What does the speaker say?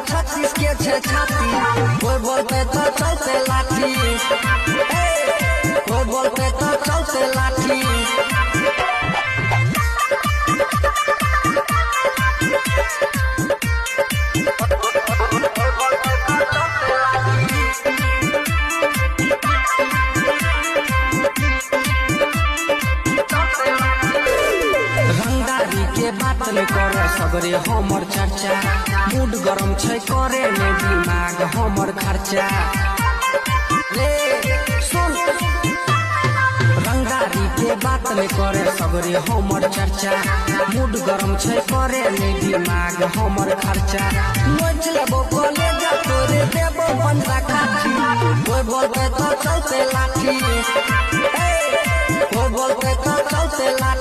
36 के छे छाती, कोई बोलते तो चलते लाठी, कोई बोलते तो चलते लाठी। रंगदारी के बात न करे सगरे हमर चर्चा, मूड गरम छै करे ने दिमाग हमर खर्चा। रे सुन, रंगदारी के बात न करे सगरे हमर चर्चा, मूड गरम छै करे ने दिमाग हमर खर्चा। नोच लेबो कॉलेज तोरे देबो बंदा काठी, कोई बोलते तो चलते लाठी, कोई बोलते तो चलते लाठी।